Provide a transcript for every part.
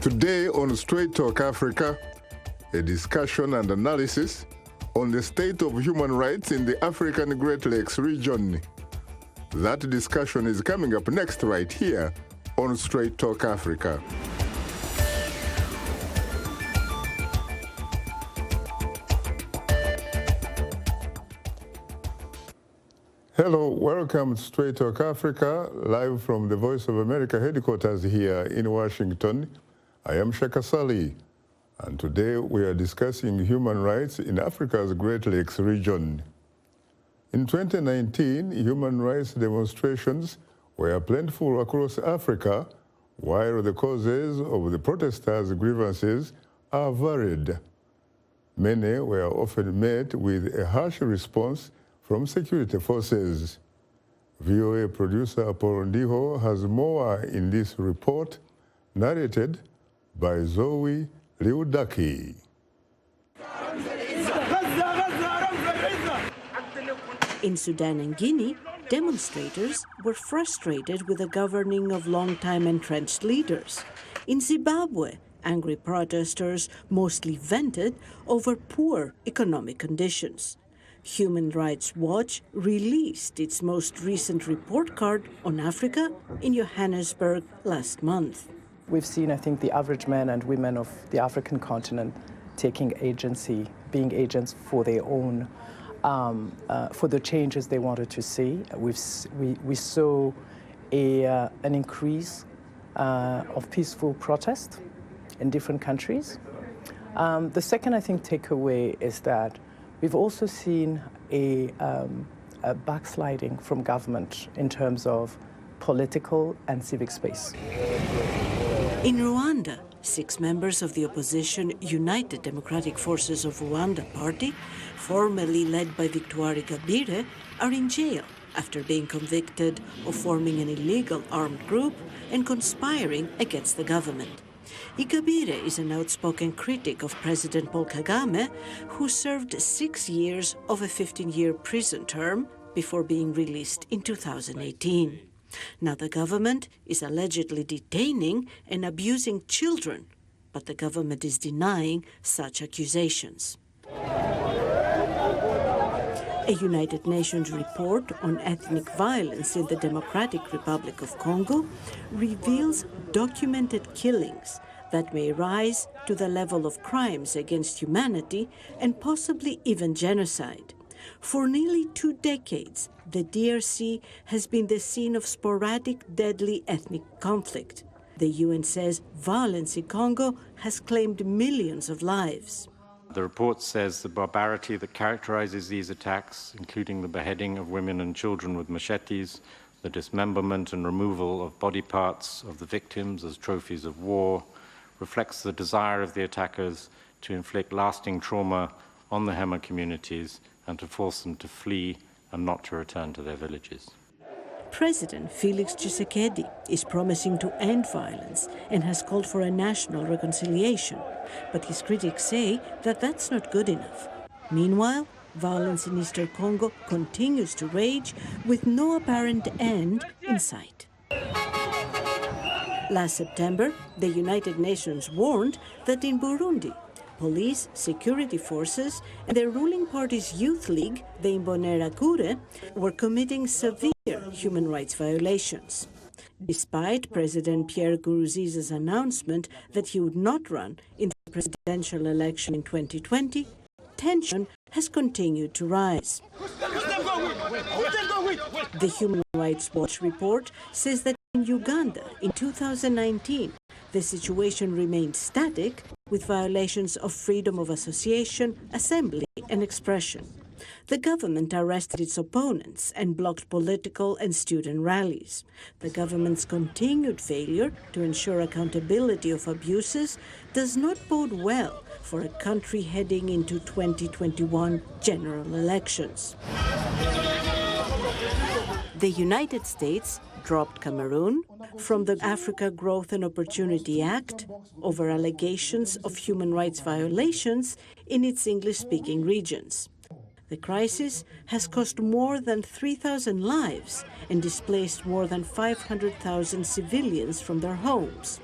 Today on Straight Talk Africa, a discussion and analysis on the state of human rights in the African Great Lakes region. That discussion is coming up next right here on Straight Talk Africa. Hello, welcome to Straight Talk Africa, live from the Voice of America headquarters here in Washington. I am Shaka Ssali, and today we are discussing human rights in Africa's Great Lakes region. In 2019, human rights demonstrations were plentiful across Africa, while the causes of the protesters' grievances are varied. Many were often met with a harsh response from security forces. VOA producer Paul Ndiho has more in this report, narrated by Zoe Liudaki. In Sudan and Guinea, demonstrators were frustrated with the governing of long-time entrenched leaders. In Zimbabwe, angry protesters mostly vented over poor economic conditions. Human Rights Watch released its most recent report card on Africa in Johannesburg last month. We've seen, I think, the average men and women of the African continent taking agency, being agents for their own, for the changes they wanted to see. We saw an increase of peaceful protest in different countries. The second, I think, takeaway is that we've also seen a backsliding from government in terms of political and civic space. In Rwanda, 6 members of the opposition United Democratic Forces of Rwanda party, formerly led by Victoire Ingabire, are in jail after being convicted of forming an illegal armed group and conspiring against the government. Ingabire is an outspoken critic of President Paul Kagame, who served 6 years of a 15-year prison term before being released in 2018. Now the government is allegedly detaining and abusing children, but the government is denying such accusations. A United Nations report on ethnic violence in the Democratic Republic of Congo reveals documented killings that may rise to the level of crimes against humanity and possibly even genocide. For nearly 2 decades, the DRC has been the scene of sporadic, deadly ethnic conflict. The UN says violence in Congo has claimed millions of lives. The report says the barbarity that characterizes these attacks, including the beheading of women and children with machetes, the dismemberment and removal of body parts of the victims as trophies of war, reflects the desire of the attackers to inflict lasting trauma on the Hema communities and to force them to flee and not to return to their villages. President Felix Tshisekedi is promising to end violence and has called for a national reconciliation, but his critics say that that's not good enough. Meanwhile, violence in eastern Congo continues to rage with no apparent end in sight. Last September, the United Nations warned that in Burundi, police, security forces, and the ruling party's youth league, the Imbonerakure, were committing severe human rights violations. Despite President Pierre Nkurunziza's announcement that he would not run in the presidential election in 2020, tension has continued to rise. The Human Rights Watch report says that in Uganda, in 2019, the situation remained static, with violations of freedom of association, assembly, and expression. The government arrested its opponents and blocked political and student rallies. The government's continued failure to ensure accountability of abuses does not bode well for a country heading into 2021 general elections. The United States dropped Cameroon from the Africa Growth and Opportunity Act over allegations of human rights violations in its English-speaking regions. The crisis has cost more than 3,000 lives and displaced more than 500,000 civilians from their homes.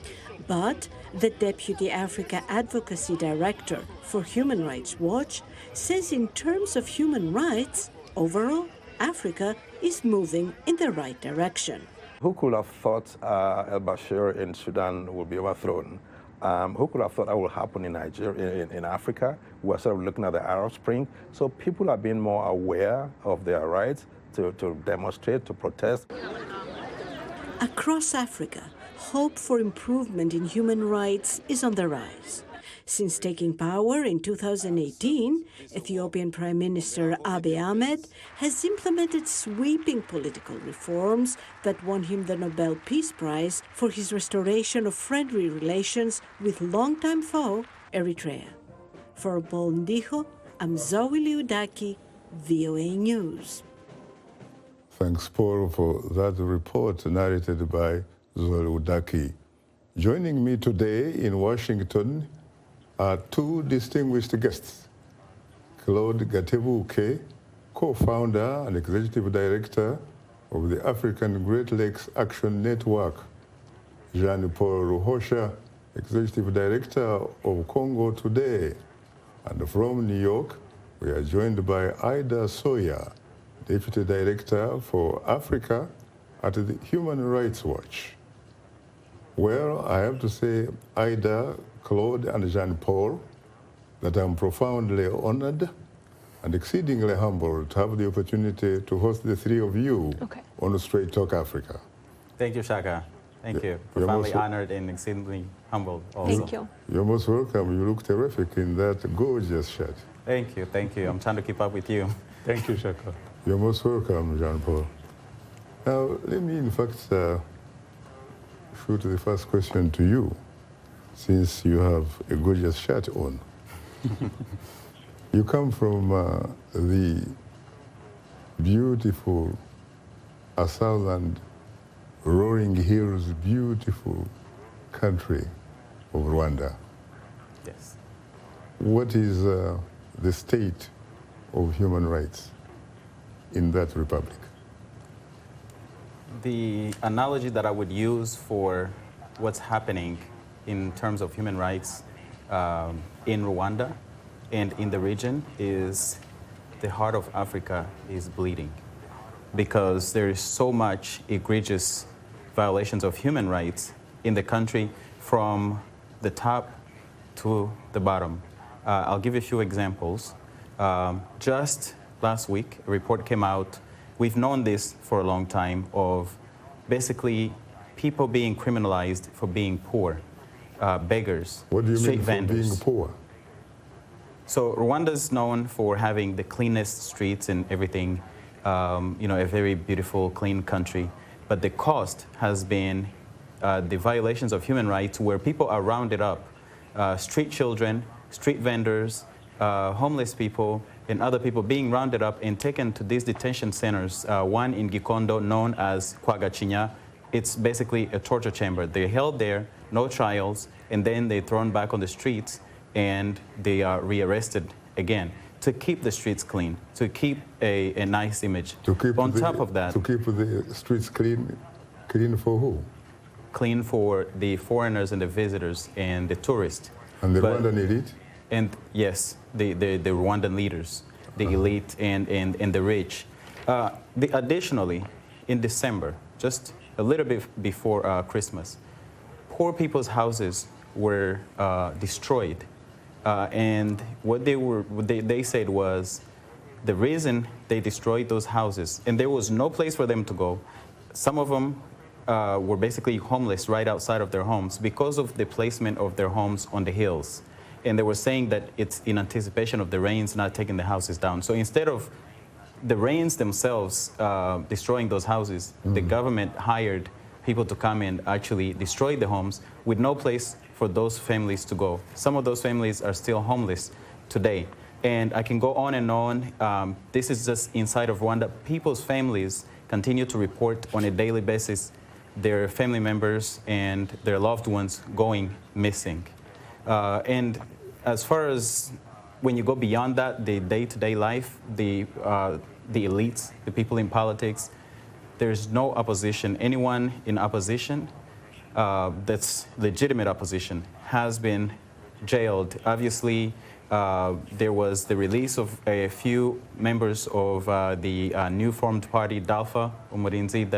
But The Deputy Africa Advocacy Director for Human Rights Watch says in terms of human rights, overall, Africa is moving in the right direction. Who could have thought al-Bashir in Sudan will be overthrown? Who could have thought that will happen in Nigeria, in Africa? We're sort of looking at the Arab Spring. So people are being more aware of their rights to demonstrate, to protest. Across Africa, hope for improvement in human rights is on the rise. Since taking power in 2018, Ethiopian Prime Minister Abiy Ahmed has implemented sweeping political reforms that won him the Nobel Peace Prize for his restoration of friendly relations with longtime foe, Eritrea. For Bolndijo, I'm Zoe Liudaki, VOA News. Thanks, Paul, for that report narrated by Zoe Liudaki. Joining me today in Washington are two distinguished guests. Claude Gatebuke, co-founder and executive director of the African Great Lakes Action Network. Jean-Paul Ruhosha, executive director of Congo Today. And from New York, we are joined by Ida Sawyer, deputy director for Africa at the Human Rights Watch. Well, I have to say, Ida, Claude, and Jean-Paul, that I'm profoundly honored and exceedingly humbled to have the opportunity to host the three of you on Straight Talk Africa. Thank you, Shaka. Thank you. Profoundly honored and exceedingly humbled also. Thank you. You're most welcome. You look terrific in that gorgeous shirt. Thank you, thank you. I'm trying to keep up with you. Thank you, Shaka. You're most welcome, Jean-Paul. Now, let me, in fact, shoot the first question to you, since you have a gorgeous shirt on. You come from the beautiful southern rolling hills, beautiful country of Rwanda. Yes. What is the state of human rights in that republic? The analogy that I would use for what's happening in terms of human rights in Rwanda and in the region is the heart of Africa is bleeding, because there is so much egregious violations of human rights in the country from the top to the bottom. I'll give you a few examples. Just last week, a report came out. We've known this for a long time, of basically people being criminalized for being poor, beggars, what do you street mean vendors. For being poor? So Rwanda's known for having the cleanest streets and everything, you know, a very beautiful, clean country. But the cost has been the violations of human rights, where people are rounded up, street children, street vendors, homeless people, and other people being rounded up and taken to these detention centers, one in Gikondo known as Kwagachinya. It's basically a torture chamber. They're held there, no trials, and then they're thrown back on the streets and they are rearrested again to keep the streets clean, to keep a nice image. On top of that, to keep the streets clean, clean for who? Clean for the foreigners and the visitors and the tourists. And the Rwandan elite? And yes, the Rwandan leaders, the elite and the rich. Additionally, in December, just a little bit before Christmas, poor people's houses were destroyed. And what they said was the reason they destroyed those houses, and there was no place for them to go. Some of them were basically homeless right outside of their homes because of the placement of their homes on the hills. And they were saying that it's in anticipation of the rains not taking the houses down. So instead of the rains themselves destroying those houses, the government hired people to come and actually destroy the homes with no place for those families to go. Some of those families are still homeless today. And I can go on and on. This is just inside of Rwanda. People's families continue to report on a daily basis their family members and their loved ones going missing. And as far as when you go beyond that, the day-to-day life, the elites, the people in politics, there's no opposition. Anyone in opposition that's legitimate opposition has been jailed. Obviously, there was the release of a few members of the new formed party, Dalfa Umurinzi,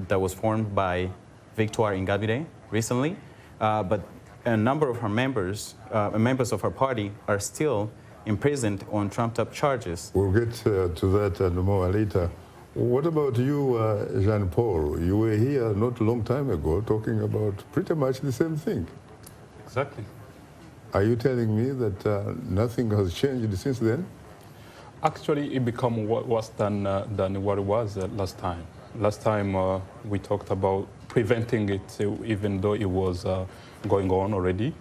that was formed by Victoire Ingabire recently. But a number of her members of her party, are still imprisoned on trumped-up charges. We'll get to that and more later. What about you, Jean-Paul? You were here not a long time ago talking about pretty much the same thing. Exactly. Are you telling me that nothing has changed since then? Actually, it became worse than what it was last time. Last time we talked about preventing it, even though it was going on already.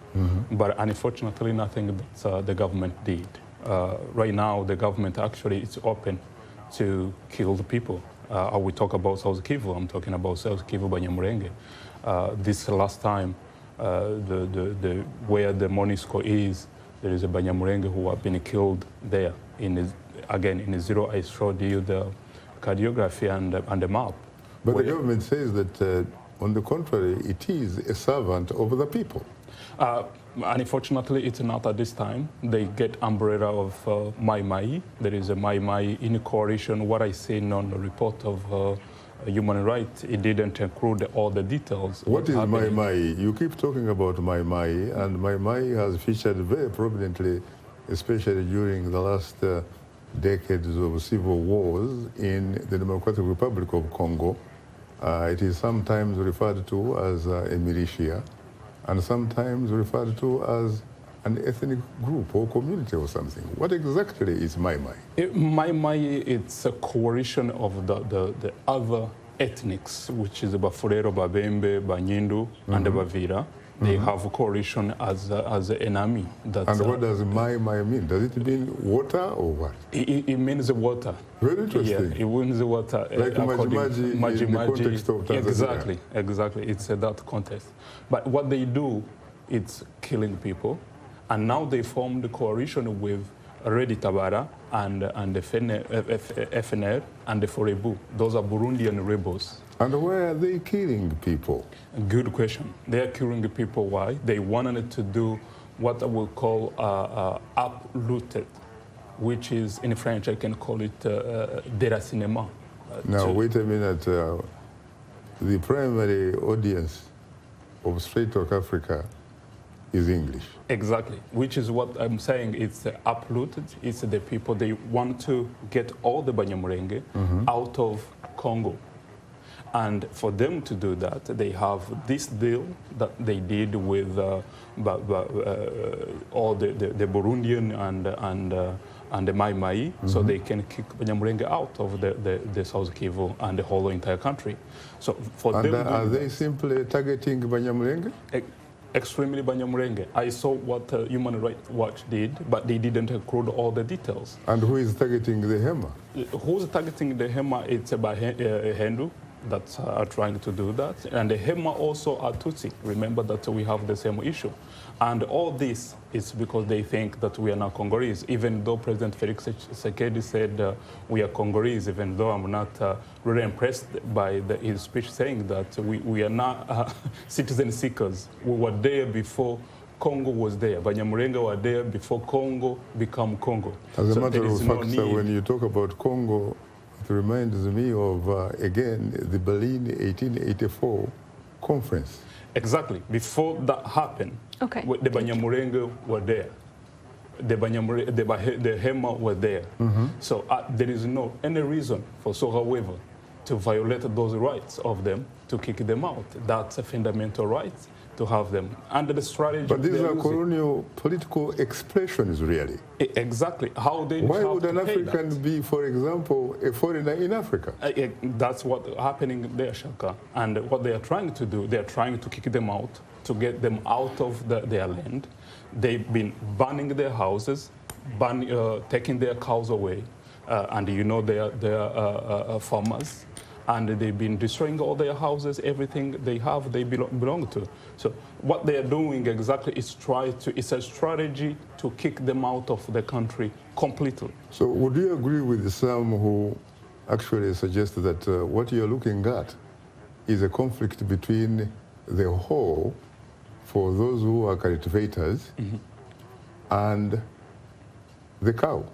But unfortunately, nothing that the government did. Right now, the government actually is open to kill the people. We talk about South Kivu. I'm talking about South Kivu Banyamulenge. This last time, where the MONUSCO is, there is a Banyamulenge who have been killed there. Again, in the zero, I showed you the cardiography and the map. But the government says that, on the contrary, it is a servant of the people. Unfortunately, it's not at this time. They get umbrella of Mai Mai. There is a Mai Mai in coalition. What I seen on the report of human rights, it didn't include all the details. What is Mai Mai? You keep talking about Mai Mai, and Mai Mai has featured very prominently, especially during the last decades of civil wars in the Democratic Republic of Congo. It is sometimes referred to as a militia, and sometimes referred to as an ethnic group or community or something. What exactly is Mai Mai? Mai Mai, it's a coalition of the other ethnics, which is the Bafurero, Babembe, Banyindu, and the Bavira. They have a coalition as an enemy. And what does Mai Mai mean? Does it mean water or what? It means water. Very interesting. Yeah, it means water. Like Maji in the context of Tanzania. Exactly. It's that context. But what they do, it's killing people. And now they formed a coalition with Redi Tabara and the FNL and the Forebu. Those are Burundian rebels. And why are they killing people? Good question. They are killing people. Why? They wanted to do what I will call uprooted, which is, in French, I can call it déracinement. Now, wait a minute. The primary audience of Straight Talk Africa is English. Exactly, which is what I'm saying. It's uprooted. It's the people, they want to get all the Banyamulenge out of Congo. And for them to do that, they have this deal that they did with all the Burundian and the Mai Mai, so they can kick Banyamulenge out of the South Kivu and the whole entire country. So for them, are they simply targeting Banyamulenge? Extremely Banyamulenge. I saw what Human Rights Watch did, but they didn't include all the details. And who is targeting the Hema? Who's targeting the Hema? It's about Hindu that are trying to do that. And the Hema also are Tutsi. Remember that we have the same issue. And all this is because they think that we are not Congolese, even though President Felix Tshisekedi said we are Congolese, even though I'm not really impressed by his speech saying that we are not citizen seekers. We were there before Congo was there. Banyamulenge were there before Congo became Congo. As a matter of fact, when you talk about Congo, it reminds me of, again, the Berlin 1884 conference. Exactly. Before that happened, the Banyamulenge were there. The Hema were there. So there is no any reason for however, to violate those rights of them, to kick them out. That's a fundamental right to have them under the strategy. But these are colonial political expressions, really. Exactly. How they Why would an African be, for example, a foreigner in Africa? That's what's happening there, Shaka. And what they are trying to do, they are trying to kick them out, to get them out of their land. They've been burning their houses, taking their cows away, and you know they are farmers. And they've been destroying all their houses, everything they have, they belong to. So what they are doing exactly is it's a strategy to kick them out of the country completely. So would you agree with some who actually suggest that what you're looking at is a conflict between the whole, for those who are cultivators, and the cow.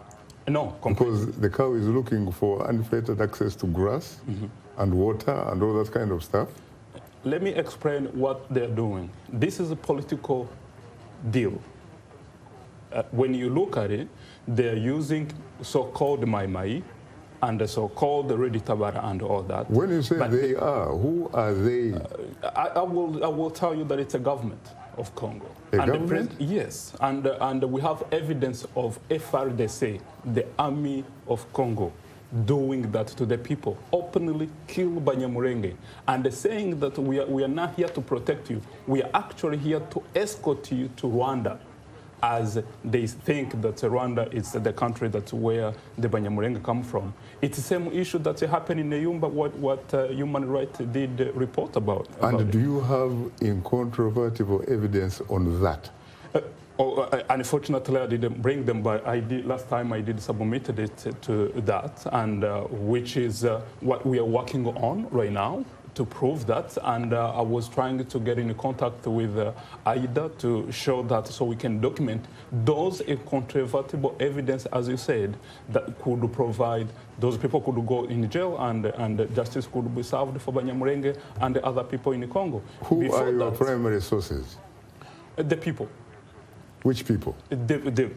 No, completely. Because the cow is looking for unfettered access to grass and water and all that kind of stuff. Let me explain what they're doing. This is a political deal. When you look at it, they're using so-called Mai Mai and the so-called Redi Tabara and all that. When you say they are, who are they? I will tell you that it's a government of Congo. A and government? Yes, and we have evidence of FRDC, the army of Congo, doing that to the people, openly kill Banyamulenge, and saying that we are not here to protect you, we are actually here to escort you to Rwanda, as they think that Rwanda is the country that's where the Banyamulenge come from. It's the same issue that's happening in Yumba, what Human Rights did report about. And do you have incontrovertible evidence on that? Unfortunately, I didn't bring them, but last time I did submitted it to that, and which is what we are working on right now to prove that. And I was trying to get in contact with AIDA to show that, so we can document those incontrovertible evidence, as you said, that could provide, those people could go in jail and justice could be served for Banyamulenge and the other people in Congo. Who are your primary sources? The people. Which people? The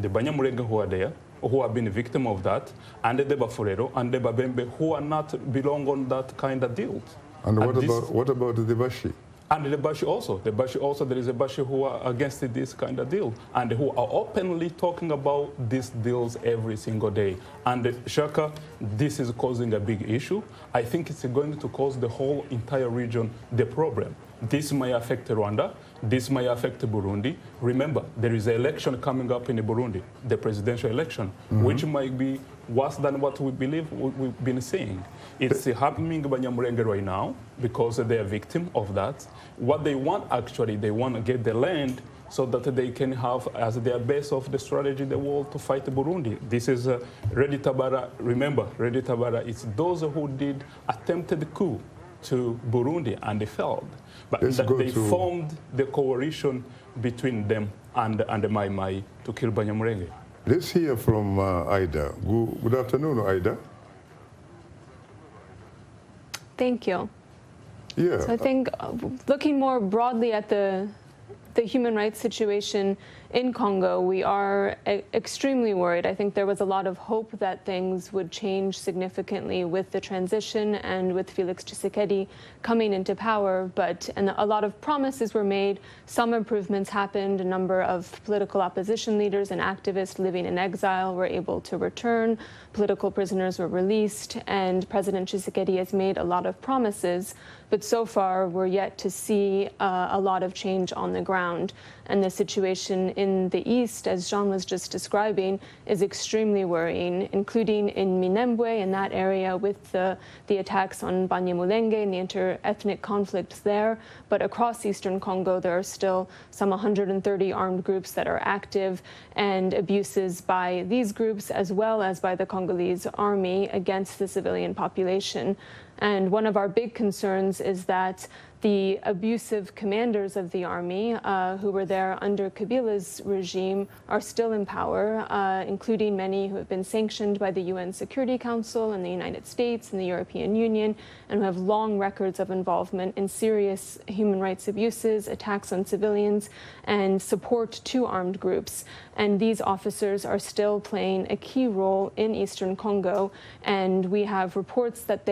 Banyamulenge who are there, who have been victim of that, and the Bafurero and the Babembe who are not belong on that kind of deal. And what about the Bashi? And the Bashi also. The Bashi also, there is a Bashi who are against this kind of deal and who are openly talking about these deals every single day. And Shaka, this is causing a big issue. I think it's going to cause the whole entire region the problem. This may affect Rwanda. This may affect Burundi. Remember, there is an election coming up in Burundi, the presidential election, which might be worse than what we believe we've been seeing. It's happening in Banyamulenge right now because they are victim of that. What they want, actually, they want to get the land so that they can have as their base of the strategy the world to fight Burundi. This is Redi Tabara. Remember, Redi Tabara, it's those who did attempted coup to Burundi and they failed. But they formed the coalition between them and the Mai Mai to kill Banyamulenge. Let's hear from Aida. Good afternoon, Aida. Thank you. Yeah. So I think looking more broadly at the human rights situation in Congo, we are extremely worried. I think there was a lot of hope that things would change significantly with the transition and with Felix Tshisekedi coming into power, and a lot of promises were made. Some improvements happened. A number of political opposition leaders and activists living in exile were able to return. Political prisoners were released, and President Tshisekedi has made a lot of promises, but so far we're yet to see a lot of change on the ground. And the situation in the east, as Jean was just describing, is extremely worrying, including in Minembwe, in that area, with the attacks on Banyamulenge and the inter-ethnic conflicts there. But across eastern Congo, there are still some 130 armed groups that are active, and abuses by these groups as well as by the Congolese army against the civilian population. And one of our big concerns is that the abusive commanders of the army who were there under Kabila's regime are still in power, including many who have been sanctioned by the UN Security Council and the United States and the European Union, and who have long records of involvement in serious human rights abuses, attacks on civilians, and support to armed groups. And these officers are still playing a key role in eastern Congo, and we have reports that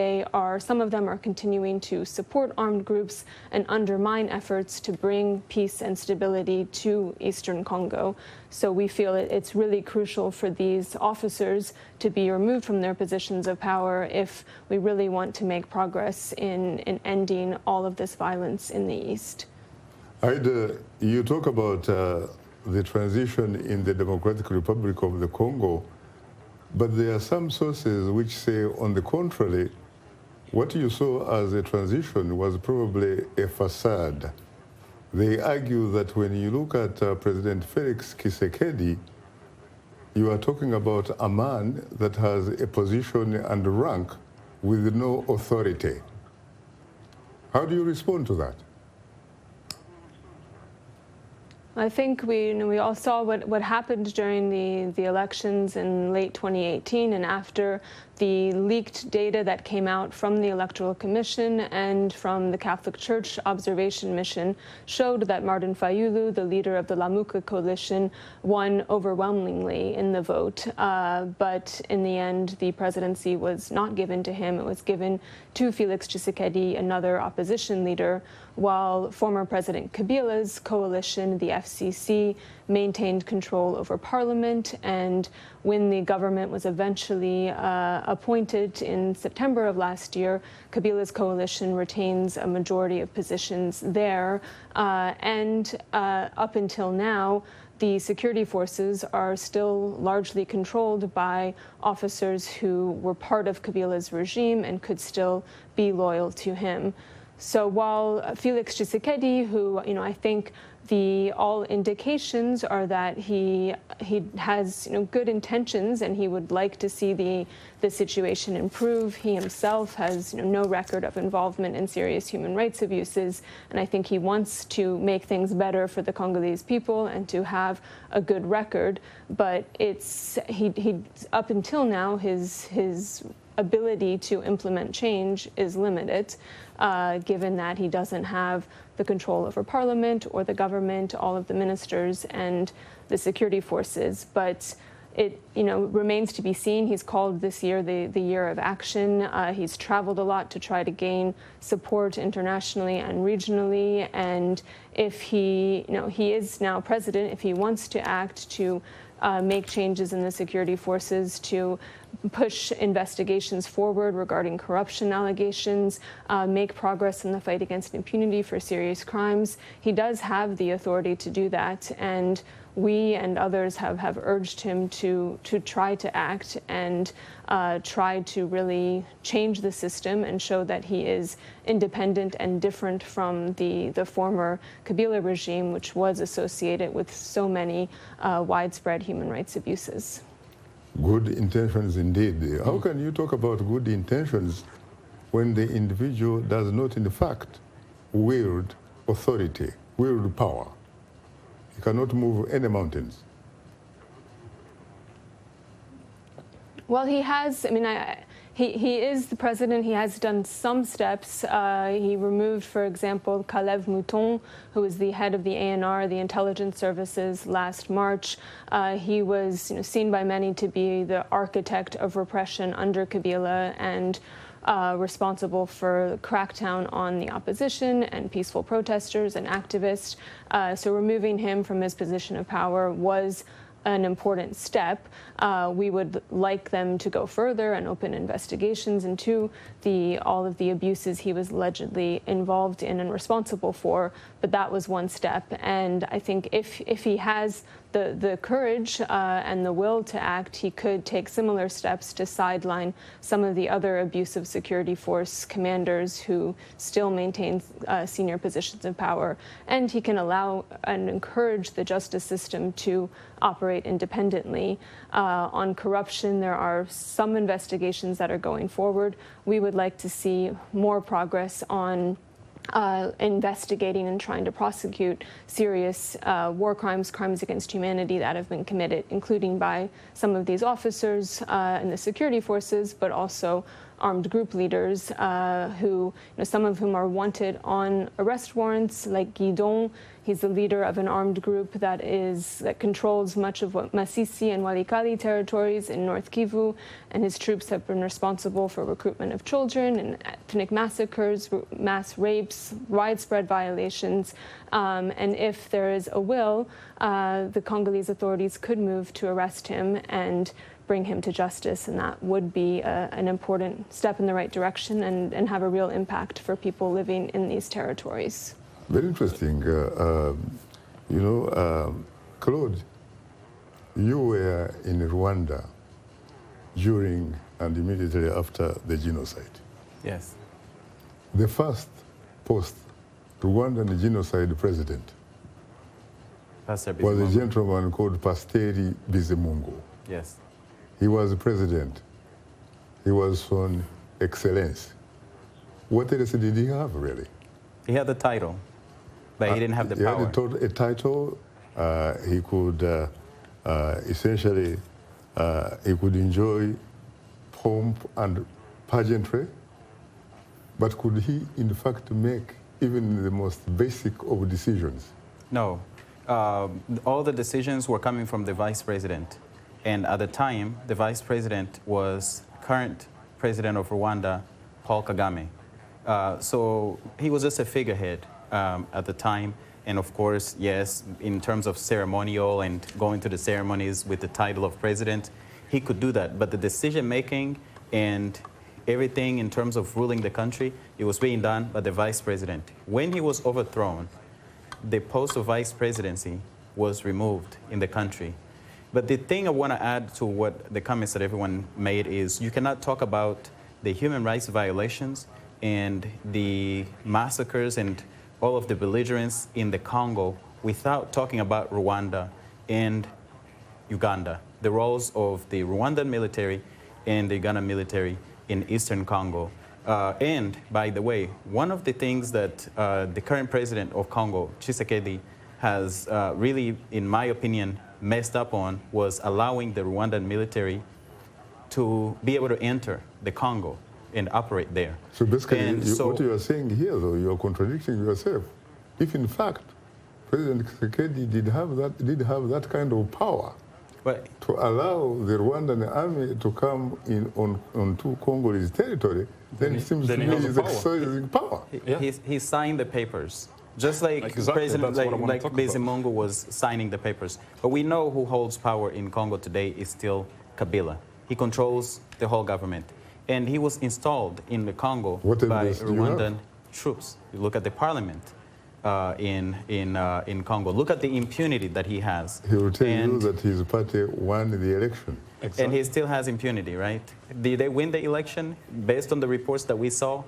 some of them are continuing to support armed groups and undermine efforts to bring peace and stability to eastern Congo. So we feel it's really crucial for these officers to be removed from their positions of power if we really want to make progress in ending all of this violence in the east. Aida, you talk about the transition in the Democratic Republic of the Congo, but there are some sources which say, on the contrary, what you saw as a transition was probably a facade. They argue that when you look at President Felix Tshisekedi, you are talking about a man that has a position and rank with no authority. How do you respond to that? I think we all saw what happened during the elections in late 2018 and after the leaked data that came out from the Electoral Commission and from the Catholic Church Observation Mission showed that Martin Fayulu, the leader of the Lamuka coalition, won overwhelmingly in the vote. But in the end, the presidency was not given to him. It was given to Felix Tshisekedi, another opposition leader, while former President Kabila's coalition, the FCC, maintained control over parliament. And when the government was eventually appointed in September of last year, Kabila's coalition retains a majority of positions there. And up until now, the security forces are still largely controlled by officers who were part of Kabila's regime and could still be loyal to him. So while Felix Tshisekedi, who I think all indications are that he has good intentions and he would like to see the situation improve. He himself has no record of involvement in serious human rights abuses, and I think he wants to make things better for the Congolese people and to have a good record. But he up until now his ability to implement change is limited, given that he doesn't have the control over parliament or the government, all of the ministers and the security forces. But it remains to be seen. He's called this year the year of action. He's traveled a lot to try to gain support internationally and regionally. And if he is now president, if he wants to act to make changes in the security forces, to push investigations forward regarding corruption allegations, make progress in the fight against impunity for serious crimes, he does have the authority to do that. And we and others have urged him to try to act and try to really change the system and show that he is independent and different from the former Kabila regime, which was associated with so many widespread human rights abuses. Good intentions indeed. How can you talk about good intentions when the individual does not, in fact, wield authority, wield power? He cannot move any mountains. Well, he has. I mean, he is the president. He has done some steps. He removed, for example, Kalev Mouton, who was the head of the ANR, the intelligence services, last March. He was seen by many to be the architect of repression under Kabila and responsible for the crackdown on the opposition and peaceful protesters and activists. So removing him from his position of power was an important step. We would like them to go further and open investigations into all of the abuses he was allegedly involved in and responsible for, but that was one step. And I think if he has the courage and the will to act, he could take similar steps to sideline some of the other abusive security force commanders who still maintain senior positions of power. And he can allow and encourage the justice system to operate independently. On corruption, there are some investigations that are going forward. We would like to see more progress on investigating and trying to prosecute serious war crimes, crimes against humanity that have been committed, including by some of these officers in the security forces, but also armed group leaders who, some of whom are wanted on arrest warrants, like Guidon. He's the leader of an armed group that controls much of what Masisi and Walikali territories in North Kivu, and his troops have been responsible for recruitment of children and ethnic massacres, mass rapes, widespread violations. And if there is a will, the Congolese authorities could move to arrest him and bring him to justice, and that would be an important step in the right direction and have a real impact for people living in these territories. Very interesting. Claude, you were in Rwanda during and immediately after the genocide. Yes. The first post-Rwandan genocide president was a gentleman called Pasteri Bizimungu. Yes. He was president. He was son excellence. What else did he have, really? He had the title, but he didn't have the power. He had a title. He could essentially he could enjoy pomp and pageantry, but could he in fact make even the most basic of decisions? No. All the decisions were coming from the vice president. And at the time, the vice president was current president of Rwanda, Paul Kagame. So he was just a figurehead at the time. And of course, yes, in terms of ceremonial and going to the ceremonies with the title of president, he could do that. But the decision making and everything in terms of ruling the country, it was being done by the vice president. When he was overthrown, the post of vice presidency was removed in the country. But the thing I want to add to what the comments that everyone made is you cannot talk about the human rights violations and the massacres and all of the belligerence in the Congo without talking about Rwanda and Uganda, the roles of the Rwandan military and the Ugandan military in Eastern Congo. And by the way, one of the things that the current president of Congo, Tshisekedi, has really, in my opinion, messed up on was allowing the Rwandan military to be able to enter the Congo and operate there. So basically, what you are saying here, though, you are contradicting yourself. If in fact President Tshisekedi did have that kind of power, but to allow the Rwandan army to come in onto Congolese territory, then it seems to me he's exercising power. He signed the papers, just like President Bizimungu was signing the papers. But we know who holds power in Congo today is still Kabila. He controls the whole government. And he was installed in the Congo by Rwandan troops. You look at the parliament in Congo. Look at the impunity that he has. He will tell you that his party won the election. Exactly. And he still has impunity, right? Did they win the election? Based on the reports that we saw,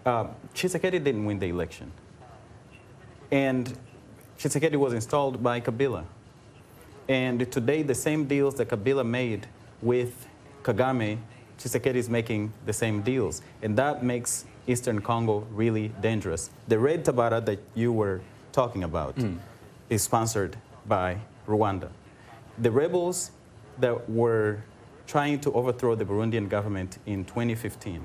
Tshisekedi didn't win the election. And Tshisekedi was installed by Kabila. And today, the same deals that Kabila made with Kagame, Tshisekedi is making the same deals. And that makes Eastern Congo really dangerous. The Red Tabara that you were talking about is sponsored by Rwanda. The rebels that were trying to overthrow the Burundian government in 2015,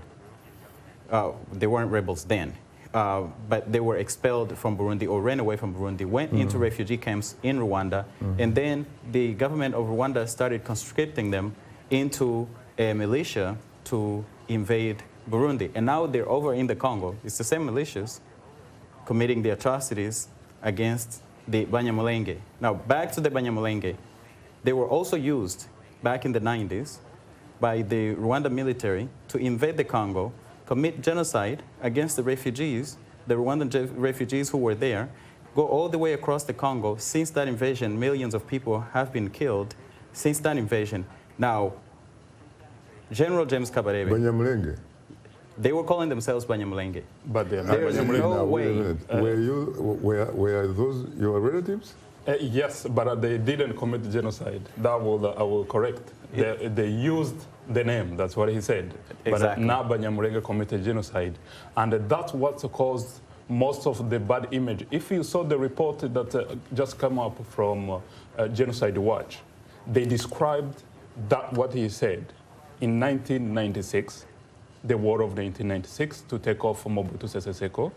they weren't rebels then, but they were expelled from Burundi or ran away from Burundi, went into refugee camps in Rwanda, and then the government of Rwanda started conscripting them into a militia to invade Burundi. And now they're over in the Congo. It's the same militias committing the atrocities against the Banyamulenge. Now, back to the Banyamulenge. They were also used back in the 90s by the Rwanda military to invade the Congo, commit genocide against the refugees, the Rwandan refugees who were there, go all the way across the Congo. Since that invasion, millions of people have been killed since that invasion. Now, General James Kabarebe. Banyamulenge. They were calling themselves Banyamulenge. But they are there is no way. Were those your relatives? Yes, but they didn't commit genocide. That I will correct. They used the name. That's what he said. Exactly. But now Banyamulenge committed genocide, and that's what caused most of the bad image. If you saw the report that just came up from Genocide Watch, they described that what he said in 1996. The war of 1996 to take off Mobutu Sese Seko,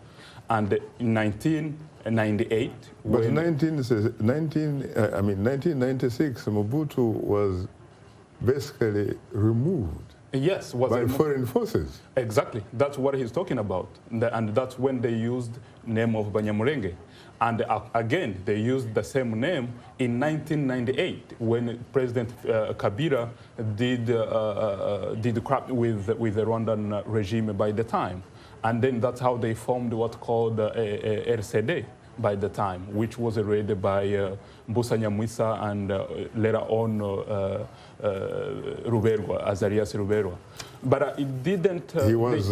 and in 1998. But in 1996, Mobutu was basically removed. Yes, by foreign forces. Exactly, that's what he's talking about, and that's when they used name of Banyamulenge. And again, they used the same name in 1998 when President Kabila did crap with the Rwandan regime by the time. And then that's how they formed what's called RCD by the time, which was led by Mbusa Nyamwisa and later on Ruberwa, Azarias Ruberwa. But it didn't... he was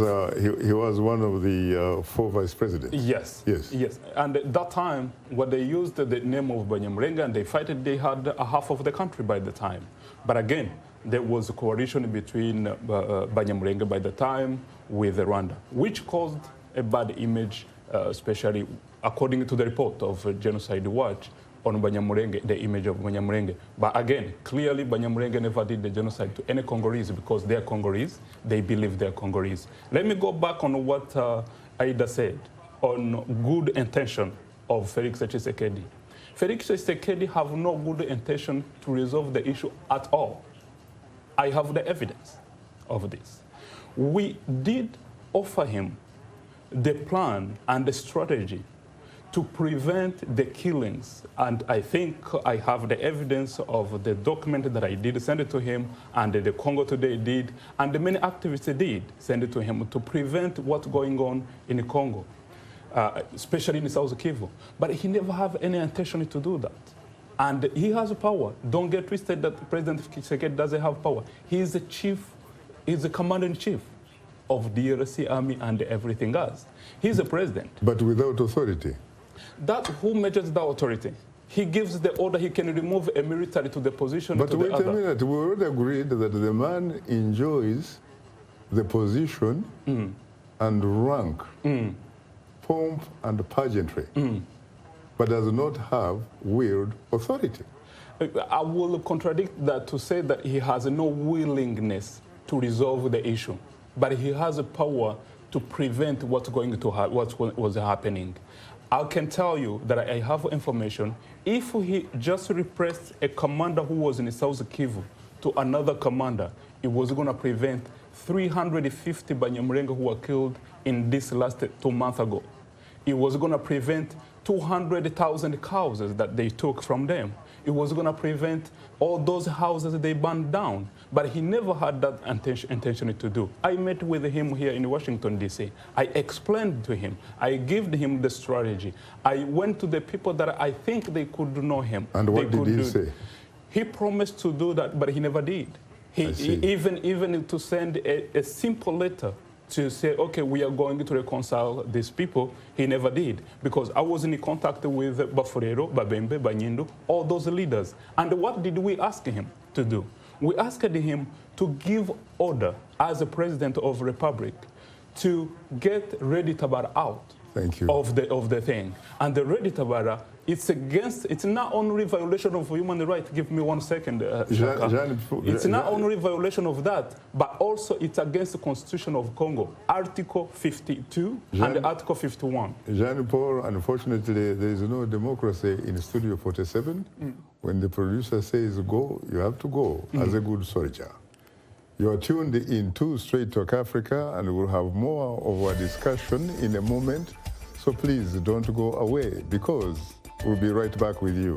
one of the 4 vice presidents. Yes. Yes. Yes. And at that time, when they used the name of Banyamulenge and they fight it, they had a half of the country by the time. But again, there was a coalition between Banyamulenge by the time with Rwanda, which caused a bad image especially according to the report of Genocide Watch on Banyamulenge, the image of Banyamulenge. But again, clearly Banyamulenge never did the genocide to any Congolese because they're Congolese. They believe they're Congolese. Let me go back on what Aida said on good intention of Felix Tshisekedi. Felix Tshisekedi have no good intention to resolve the issue at all. I have the evidence of this. We did offer him the plan and the strategy to prevent the killings. And I think I have the evidence of the document that I did send it to him, and the Congo Today did, and the many activists did send it to him to prevent what's going on in Congo, especially in South Kivu. But he never have any intention to do that. And he has power. Don't get twisted that President Tshisekedi doesn't have power. He is the chief, he's the commander-in-chief of the DRC army and everything else. He's the president. But without authority. That who measures the authority? He gives the order, he can remove a military to the position but to the other. But wait a minute, we already agreed that the man enjoys the position and rank, pomp and pageantry, but does not have willed authority. I will contradict that to say that he has no willingness to resolve the issue, but he has a power to prevent what's going to what was happening. I can tell you that I have information. If he just repressed a commander who was in South Kivu to another commander, it was going to prevent 350 Banyamulenge who were killed in this last 2 months ago. It was going to prevent 200,000 cows that they took from them. It was going to prevent all those houses they burned down. But he never had that intention to do. I met with him here in Washington, D.C. I explained to him. I gave him the strategy. I went to the people that I think they could know him. And what did he say? He promised to do that, but he never did. He even to send a simple letter to say, okay, we are going to reconcile these people, he never did. Because I was in contact with Bafurero, Babembe, Banyindu, all those leaders. And what did we ask him to do? We asked him to give order as a president of the republic to get Ready Tabara out. Thank you. Of the thing. And the Ready Tabara, it's not only violation of human rights. Give me 1 second, Shaka. It's not only violation of that, but also it's against the Constitution of Congo, Article 52 and Article 51. Jean-Paul, unfortunately, there is no democracy in Studio 47. When the producer says go, you have to go as a good soldier. You are tuned into Straight Talk Africa, and we'll have more of our discussion in a moment. So please don't go away, because we'll be right back with you.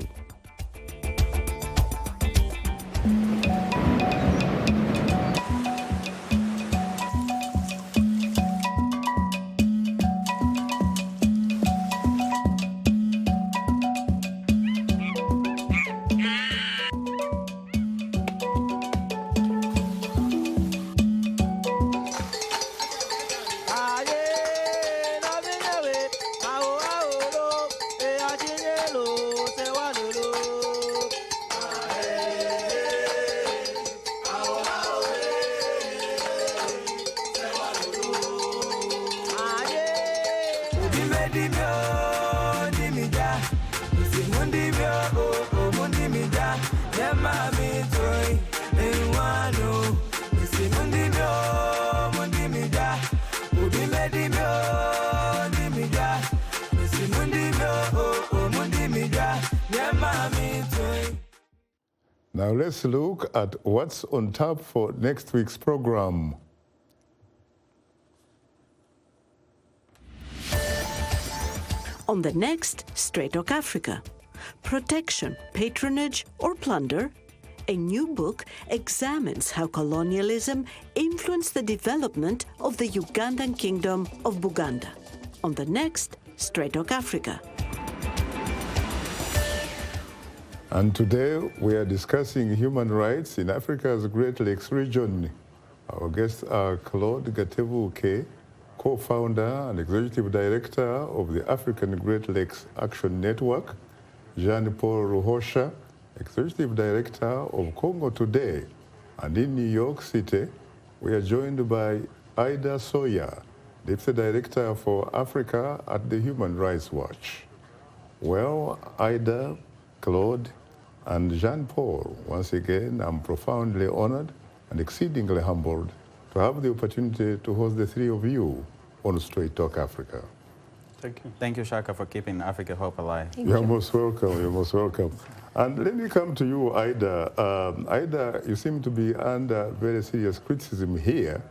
Now let's look at what's on tap for next week's program. On the next Straight Talk Africa, protection, patronage, or plunder? A new book examines how colonialism influenced the development of the Ugandan kingdom of Buganda. On the next Straight Talk Africa. And today we are discussing human rights in Africa's Great Lakes region. Our guests are Claude Gatebuke, co-founder and executive director of the African Great Lakes Action Network, Jean-Paul Ruhosha, executive director of Congo Today. And in New York City, we are joined by Sawyer, Deputy Director for Africa at the Human Rights Watch. Well, Ida, Claude, and Jean-Paul, once again, I'm profoundly honored and exceedingly humbled to have the opportunity to host the three of you on Straight Talk Africa. Thank you. Thank you, Shaka, for keeping Africa Hope alive. You're most welcome. You're most welcome. And let me come to you, Ida. Ida, you seem to be under very serious criticism here,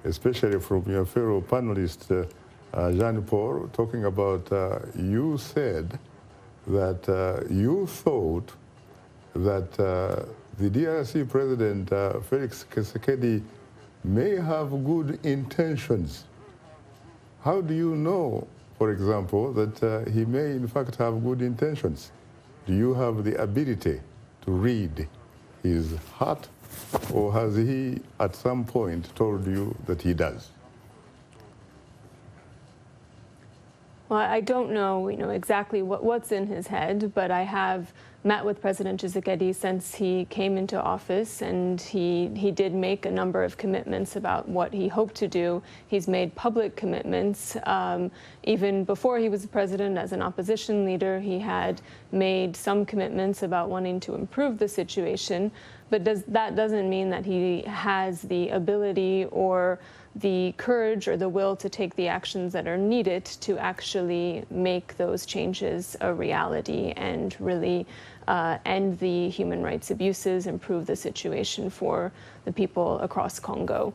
especially from your fellow panelist, Jean-Paul, talking about you said that you thought that the DRC President, Felix Tshisekedi, may have good intentions. How do you know, for example, that he may in fact have good intentions? Do you have the ability to read his heart, or has he at some point told you that he does? Well, I don't know, exactly what's in his head, but I have met with President Tshisekedi since he came into office, and he did make a number of commitments about what he hoped to do. He's made public commitments. Even before he was president, as an opposition leader, he had made some commitments about wanting to improve the situation. But that doesn't mean that he has the ability or the courage or the will to take the actions that are needed to actually make those changes a reality and really end the human rights abuses, improve the situation for the people across Congo.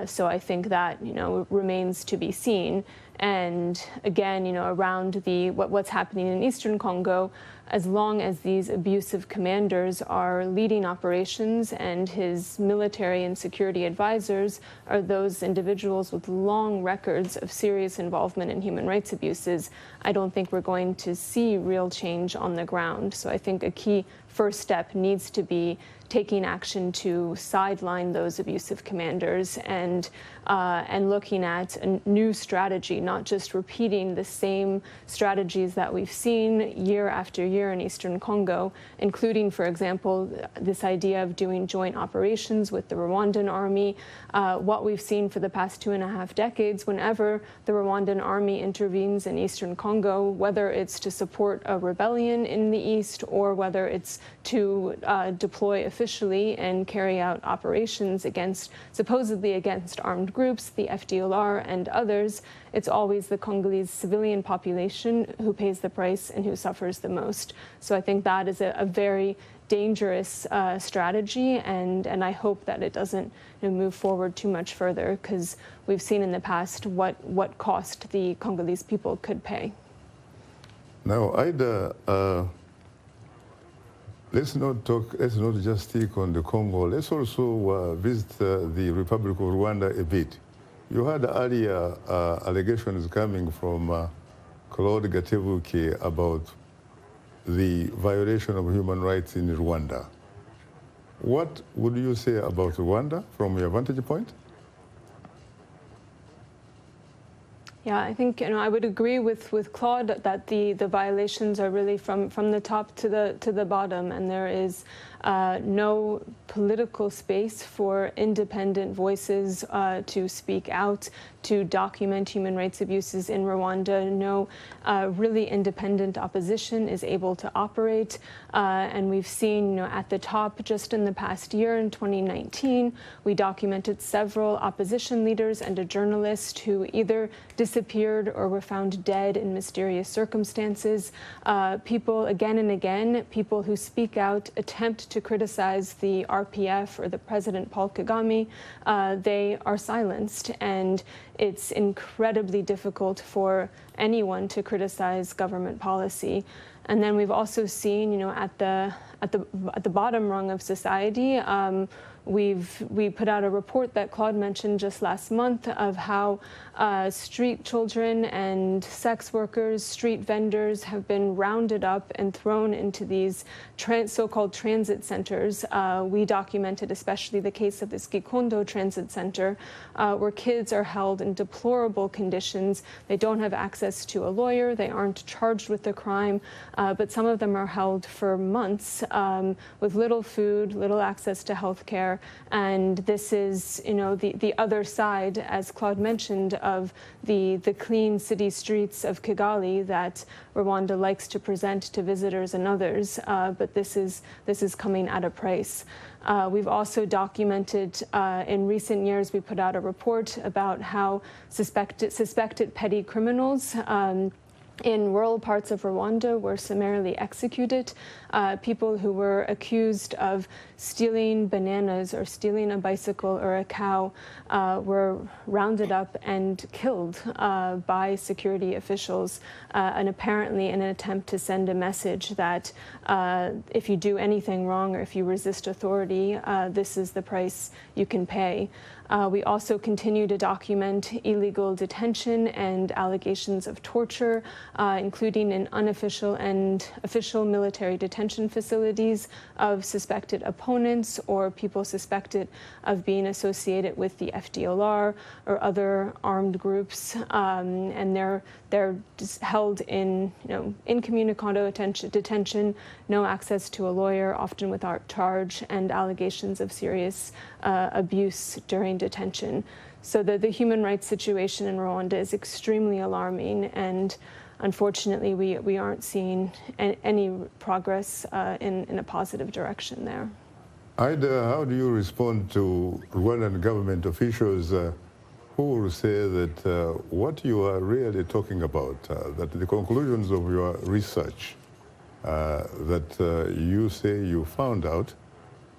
So I think that, remains to be seen. And again, around what's happening in Eastern Congo, as long as these abusive commanders are leading operations and his military and security advisors are those individuals with long records of serious involvement in human rights abuses, I don't think we're going to see real change on the ground. So I think a key first step needs to be taking action to sideline those abusive commanders and looking at a new strategy, not just repeating the same strategies that we've seen year after year in Eastern Congo, including, for example, this idea of doing joint operations with the Rwandan army. What we've seen for the past 2.5 decades, whenever the Rwandan army intervenes in Eastern Congo, whether it's to support a rebellion in the east or whether it's to deploy officially and carry out operations supposedly against armed groups, the FDLR and others, it's always the Congolese civilian population who pays the price and who suffers the most. So I think that is a very dangerous strategy, and I hope that it doesn't move forward too much further, because we've seen in the past what cost the Congolese people could pay. Now, Ida, let's not just stick on the Congo. Let's also visit the Republic of Rwanda a bit. You had earlier allegations coming from Claude Gatebuke about the violation of human rights in Rwanda. What would you say about Rwanda from your vantage point? Yeah, I think I would agree with Claude that the violations are really from the top to the bottom, and there is no political space for independent voices to speak out, to document human rights abuses in Rwanda. No really independent opposition is able to operate, and we've seen at the top just in the past year, in 2019, we documented several opposition leaders and a journalist who either disappeared or were found dead in mysterious circumstances. People, again and again, people who speak out, attempt to criticize the RPF or the President Paul Kagame, they are silenced, and it's incredibly difficult for anyone to criticize government policy. And then we've also seen, at the bottom rung of society, we put out a report that Claude mentioned just last month of how street children and sex workers, street vendors have been rounded up and thrown into these so-called transit centers. We documented especially the case of this Gikondo transit center, where kids are held in deplorable conditions. They don't have access to a lawyer. They aren't charged with the crime, but some of them are held for months with little food, little access to health care, there. And this is, the other side, as Claude mentioned, of the clean city streets of Kigali that Rwanda likes to present to visitors and others. But this is coming at a price. We've also documented in recent years, we put out a report about how suspected petty criminals in rural parts of Rwanda were summarily executed. People who were accused of stealing bananas or stealing a bicycle or a cow were rounded up and killed by security officials, and apparently in an attempt to send a message that if you do anything wrong or if you resist authority, this is the price you can pay. We also continue to document illegal detention and allegations of torture, including in unofficial and official military detention facilities of suspected opponents or people suspected of being associated with the FDLR or other armed groups, and they're just held in incommunicado detention, no access to a lawyer, often without charge, and allegations of serious abuse during detention. So the human rights situation in Rwanda is extremely alarming, and unfortunately we aren't seeing any progress in a positive direction there. Ida, how do you respond to Rwandan government officials who will say that what you are really talking about, that the conclusions of your research that you say you found out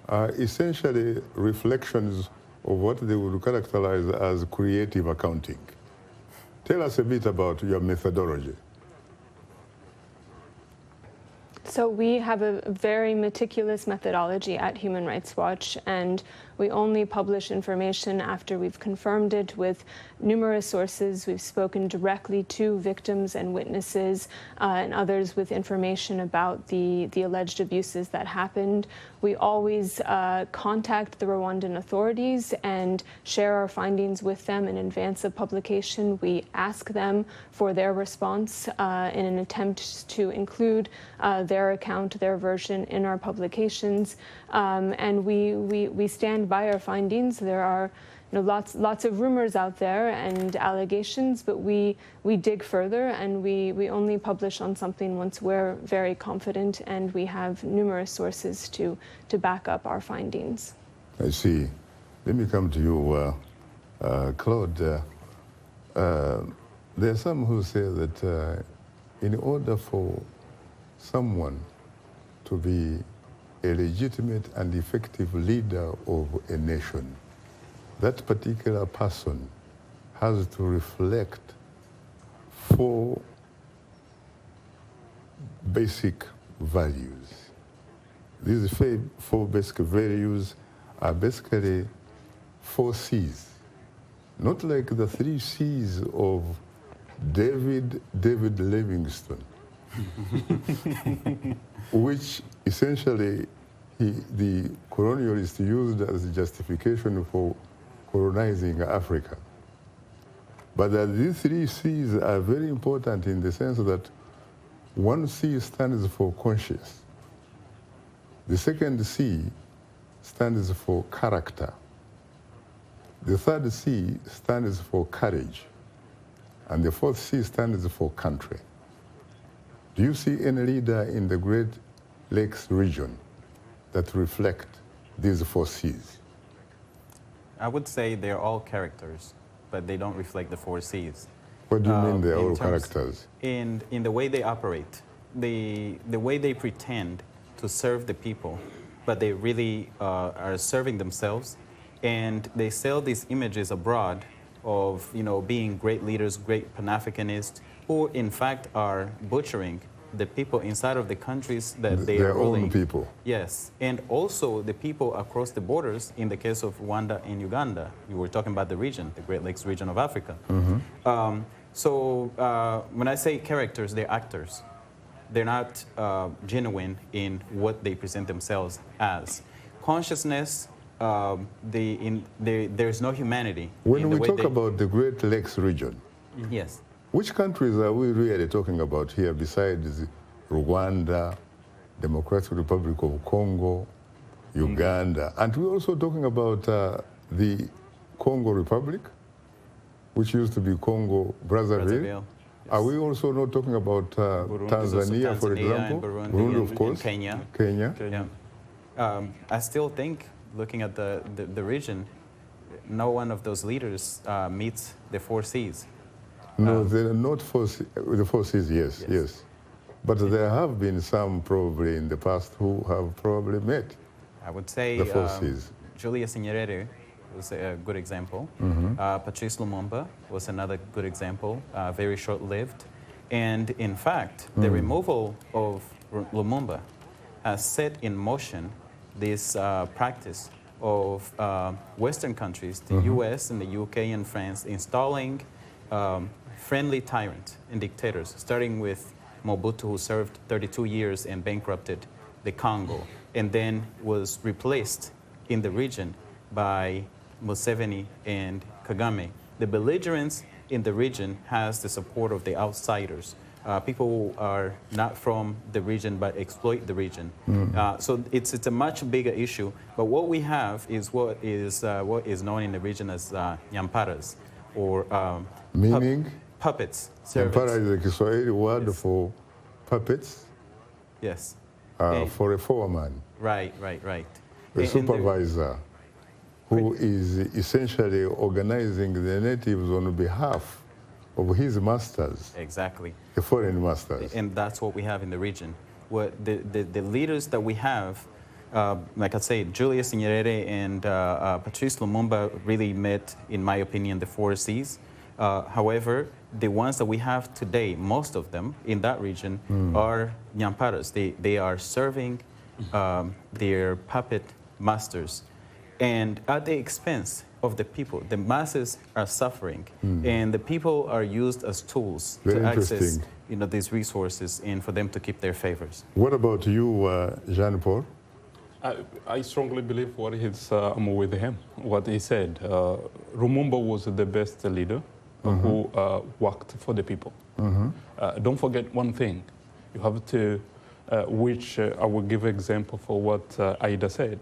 are essentially reflections of what they would characterize as creative accounting? Tell us a bit about your methodology. So we have a very meticulous methodology at Human Rights Watch, and we only publish information after we've confirmed it with numerous sources. We've spoken directly to victims and witnesses and others with information about the alleged abuses that happened. We always contact the Rwandan authorities and share our findings with them in advance of publication. We ask them for their response in an attempt to include their account, their version in our publications. And we stand by our findings. There are lots of rumors out there and allegations, but we dig further, and we only publish on something once we're very confident and we have numerous sources to back up our findings. I see. Let me come to you, Claude. There are some who say that in order for someone to be a legitimate and effective leader of a nation, that particular person has to reflect 4 basic values. These 4 basic values are basically 4 C's, not like the 3 C's of David Livingstone, which essentially the colonialists used as a justification for colonizing Africa. But these 3 C's are very important in the sense that 1 C stands for conscience. The 2nd C stands for character. The 3rd C stands for courage. And the 4th C stands for country. Do you see any leader in the Great Lakes region that reflect these 4 C's? I would say they're all characters, but they don't reflect the 4 C's. What do you mean they're all characters? In the way they operate, the way they pretend to serve the people, but they really are serving themselves, and they sell these images abroad of being great leaders, great Pan-Africanists, who in fact are butchering the people inside of the countries that they are ruling. Their own people. Yes, and also the people across the borders, in the case of Rwanda and Uganda. You were talking about the region, the Great Lakes region of Africa. Mm-hmm. So when I say characters, they're actors. They're not genuine in what they present themselves as. Consciousness, there's no humanity. When we talk about the Great Lakes region, yes. Which countries are we really talking about here besides Rwanda, Democratic Republic of Congo, Uganda. And we're also talking about the Congo Republic, which used to be Congo Brazzaville. Yes. Are we also not talking about Tanzania, for example? Burundi, of course. And Kenya. Yeah. I still think, looking at the region, no one of those leaders meets the 4 Cs. No, they're not the 4 Cs, yes. But there have been some probably in the past who have probably met. I would say the 4 Cs. Julius Nyerere was a good example. Patrice Lumumba was another good example, very short-lived. And in fact, the removal of Lumumba has set in motion this practice of Western countries, the US and the UK and France, installing friendly tyrants and dictators, starting with Mobutu, who served 32 years and bankrupted the Congo, and then was replaced in the region by Museveni and Kagame. The belligerence in the region has the support of the outsiders, people who are not from the region but exploit the region. So it's a much bigger issue. But what we have is what is known in the region as nyamparas, or meaning puppets. Nyampara is a Kiswahili word for puppets. Yes. For a foreman. Right. A supervisor who is essentially organizing the natives on behalf of his masters. Exactly. The foreign masters. And that's what we have in the region. What the leaders that we have, like I say, Julius Nyerere and Patrice Lumumba really met, in my opinion, the 4 Cs. However, the ones that we have today, most of them in that region, are nyamparas. They are serving their puppet masters, and at the expense of the people. The masses are suffering, and the people are used as tools to access these resources and for them to keep their favors. What about you, Jean-Paul? I strongly believe I'm with him, what he said. Lumumba was the best leader who worked for the people. Don't forget one thing. You have to, which I will give an example for what Aida said.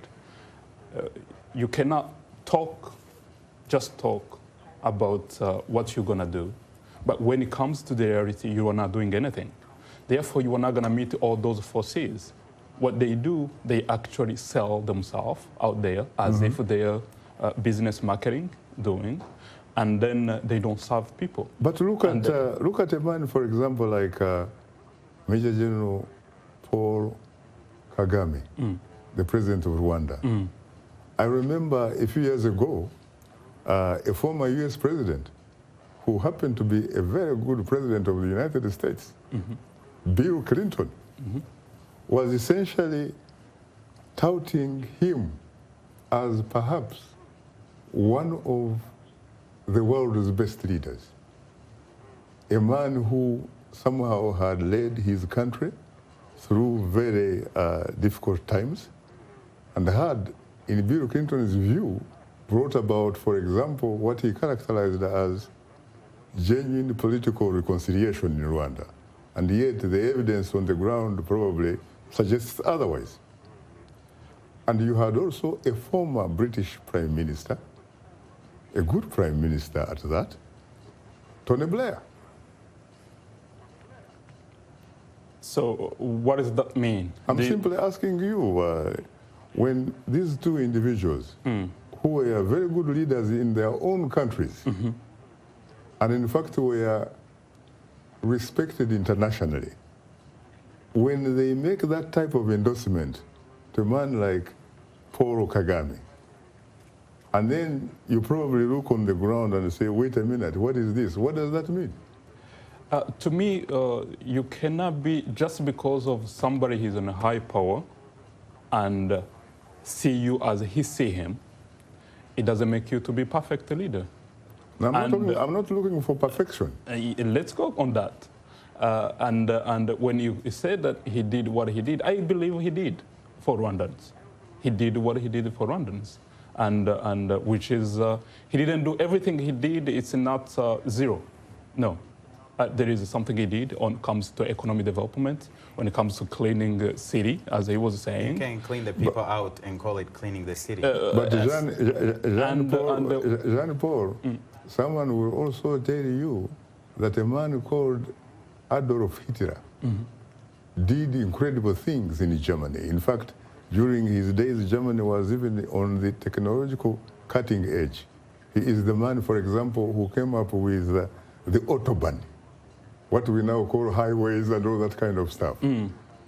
You cannot just talk about what you're going to do. But when it comes to the reality, you are not doing anything. Therefore, you are not going to meet all those 4 Cs. What they do, they actually sell themselves out there as if they're business marketing doing, and then they don't serve people. But look at a man, for example, like Major General Paul Kagame, the president of Rwanda. I remember a few years ago, a former US president who happened to be a very good president of the United States, Bill Clinton, was essentially touting him as perhaps one of the world's best leaders. A man who somehow had led his country through very difficult times and had, in Bill Clinton's view, brought about, for example, what he characterized as genuine political reconciliation in Rwanda. And yet the evidence on the ground probably suggests otherwise. And you had also a former British Prime Minister, a good Prime Minister at that, Tony Blair. So what does that mean? I'm simply asking you, when these two individuals, who were very good leaders in their own countries, and in fact were respected internationally, when they make that type of endorsement to a man like Paul Kagame, and then you probably look on the ground and say, wait a minute, what is this? What does that mean? To me, you cannot be, just because of somebody who's in a high power and see you as he see him, it doesn't make you to be a perfect leader. No, I'm not looking for perfection. Let's go on that. And when you said that he did what he did, I believe he did for Rwandans. He did what he did for Rwandans. And which is, he didn't do everything he did, it's not zero. No. there is something he did when it comes to economic development, when it comes to cleaning the city, as he was saying. You can clean the people out and call it cleaning the city. But Jean-Paul, someone will also tell you that a man called Adolf Hitler did incredible things in Germany. In fact, during his days, Germany was even on the technological cutting edge. He is the man, for example, who came up with the Autobahn, what we now call highways and all that kind of stuff.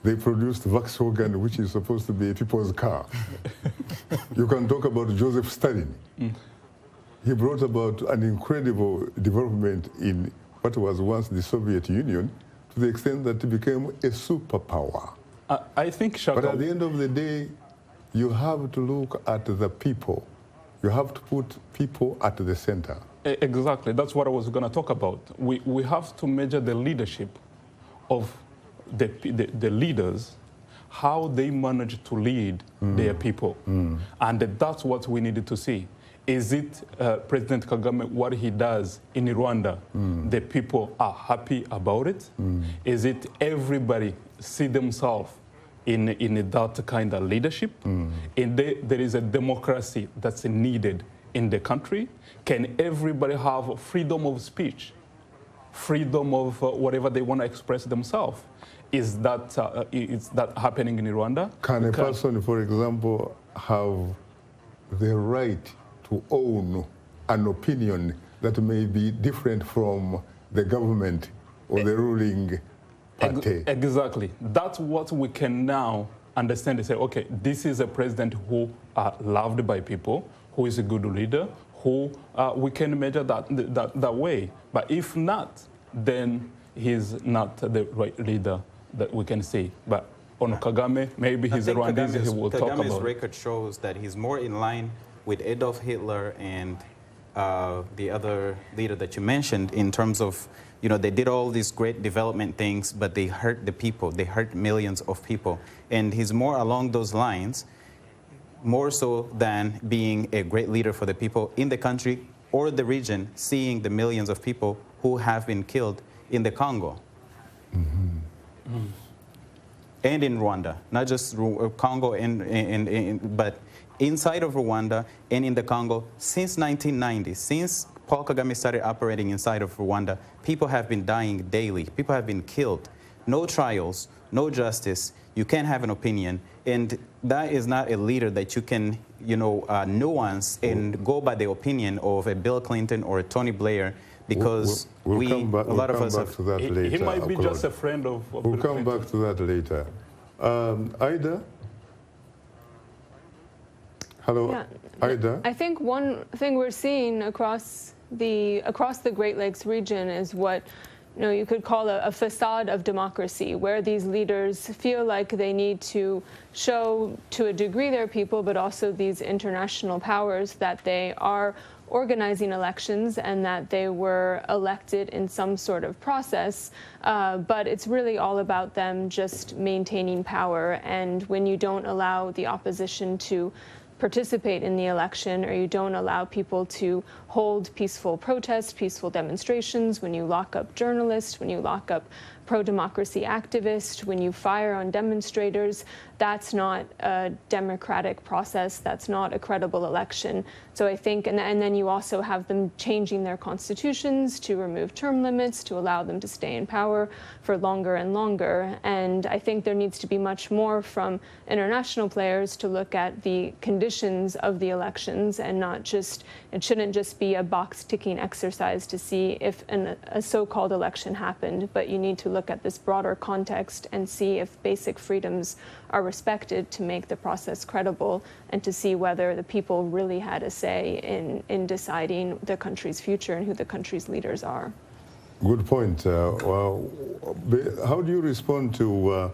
They produced Volkswagen, which is supposed to be a people's car. You can talk about Joseph Stalin. He brought about an incredible development in what was once the Soviet Union, to the extent that it became a superpower. I think, Shaka... But at the end of the day, you have to look at the people. You have to put people at the center. Exactly. That's what I was going to talk about. We have to measure the leadership of the leaders, how they manage to lead their people. And that's what we needed to see. Is it President Kagame, what he does in Rwanda, the people are happy about it? Is it everybody see themselves in that kind of leadership? And there is a democracy that's needed in the country. Can everybody have freedom of speech, freedom of whatever they want to express themselves? Is that happening in Rwanda? Can a person, for example, have the right to own an opinion that may be different from the government or the ruling party? Exactly. That's what we can now understand and say, okay, this is a president who are loved by people, who is a good leader, who we can measure that way. But if not, then he's not the right leader that we can see. But on Kagame, maybe he's the Rwandese he will talk about. Kagame's record shows that he's more in line with Adolf Hitler and the other leader that you mentioned in terms of, you know, they did all these great development things, but they hurt the people. They hurt millions of people. And he's more along those lines, more so than being a great leader for the people in the country or the region, seeing the millions of people who have been killed in the Congo. And in Rwanda, not just Congo, but inside of Rwanda and in the Congo since 1990, since Paul Kagame started operating inside of Rwanda, people have been dying daily. People have been killed. No trials, no justice. You can't have an opinion. And that is not a leader that you can, you know, nuance and go by the opinion of a Bill Clinton or a Tony Blair, because a lot of us have... He might be just a friend of We'll come back to that later. Ida? Hello, yeah. Ida? I think one thing we're seeing across the Great Lakes region is what you could call a facade of democracy, where these leaders feel like they need to show to a degree their people, but also these international powers, that they are organizing elections and that they were elected in some sort of process. But it's really all about them just maintaining power. And when you don't allow the opposition to participate in the election, or you don't allow people to hold peaceful protests, peaceful demonstrations, when you lock up journalists, when you lock up pro-democracy activists, when you fire on demonstrators, that's not a democratic process. That's not a credible election. So I think, and then you also have them changing their constitutions to remove term limits, to allow them to stay in power for longer and longer. And I think there needs to be much more from international players to look at the conditions of the elections, and not just, it shouldn't just be a box-ticking exercise to see if a so-called election happened, but you need to look at this broader context and see if basic freedoms are respected, to make the process credible, and to see whether the people really had a say in deciding the country's future and who the country's leaders are. Good point. Well, how do you respond to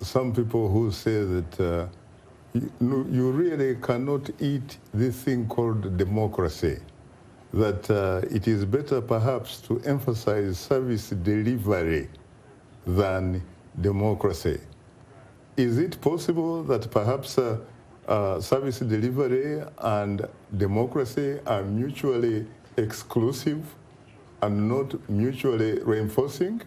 some people who say that you really cannot eat this thing called democracy, that it is better perhaps to emphasize service delivery than democracy? Is it possible that perhaps service delivery and democracy are mutually exclusive? and not mutually reinforcing?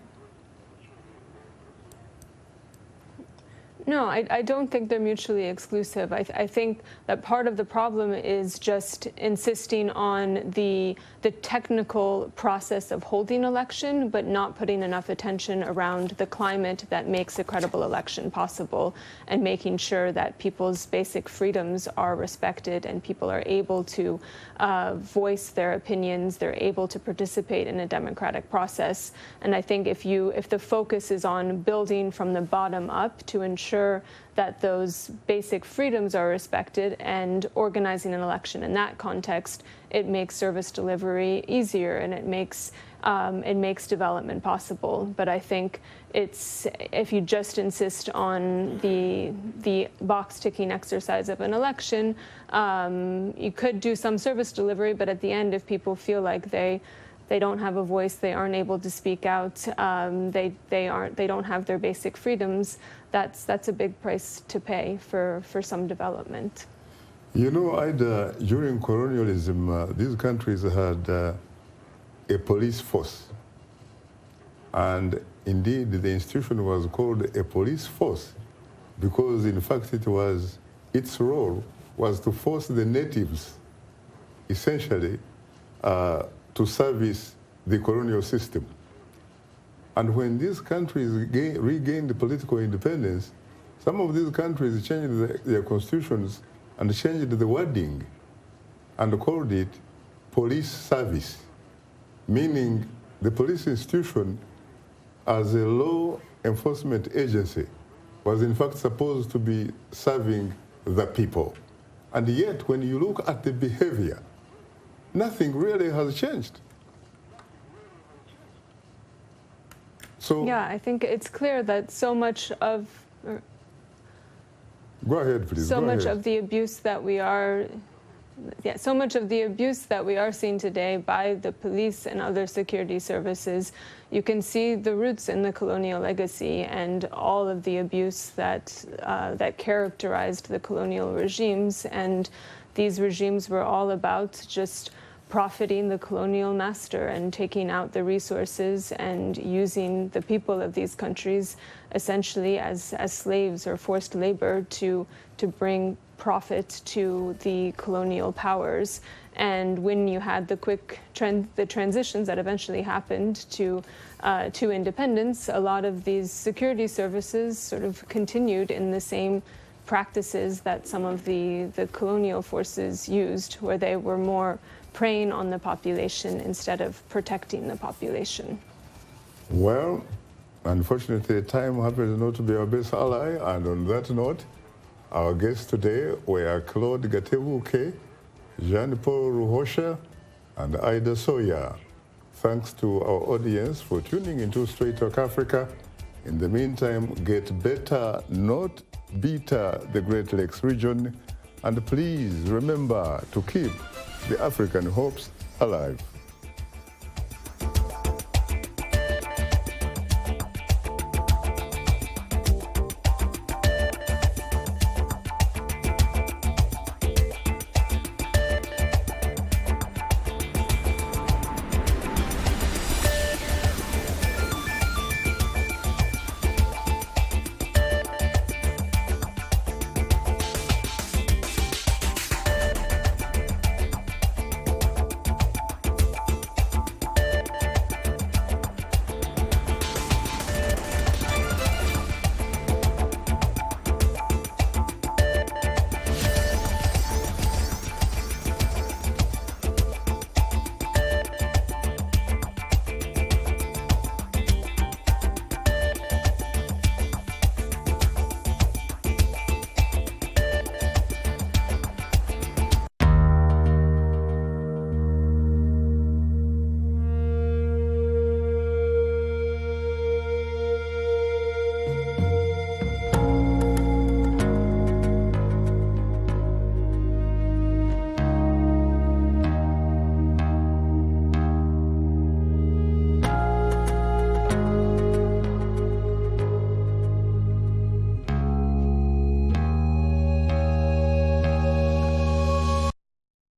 No, I don't think they're mutually exclusive. I think that part of the problem is just insisting on the technical process of holding election, but not putting enough attention around the climate that makes a credible election possible, and making sure that people's basic freedoms are respected and people are able to voice their opinions, they're able to participate in a democratic process. And I think if the focus is on building from the bottom up to ensure that those basic freedoms are respected and organizing an election in that context, it makes service delivery easier and it makes development possible. But I think if you just insist on the box-ticking exercise of an election, you could do some service delivery, but at the end, if people feel like they don't have a voice, they aren't able to speak out, they don't have their basic freedoms, that's a big price to pay for some development. You know, Ida, during colonialism, these countries had a police force. And indeed, the institution was called a police force because, in fact, its role was to force the natives, essentially, to service the colonial system. And when these countries regained political independence, some of these countries changed their constitutions and changed the wording and called it police service, meaning the police institution as a law enforcement agency was in fact supposed to be serving the people. And yet, when you look at the behavior, nothing really has changed. So yeah, I think it's clear that so much of go ahead, please. So much of the abuse that we are seeing today by the police and other security services, you can see the roots in the colonial legacy and all of the abuse that characterized the colonial regimes. And these regimes were all about just profiting the colonial master and taking out the resources and using the people of these countries essentially as slaves or forced labor to bring profit to the colonial powers. And when you had the transitions that eventually happened to independence, a lot of these security services sort of continued in the same practices that some of the colonial forces used, where they were more preying on the population instead of protecting the population. Well, unfortunately, time happens not to be our best ally, and on that note, our guests today were Claude Gatebuke, Jean-Paul Ruhosha, and Ida Sawyer. Thanks to our audience for tuning into Straight Talk Africa. In the meantime, get better, not bitter, the Great Lakes region, and please remember to keep the African hopes alive.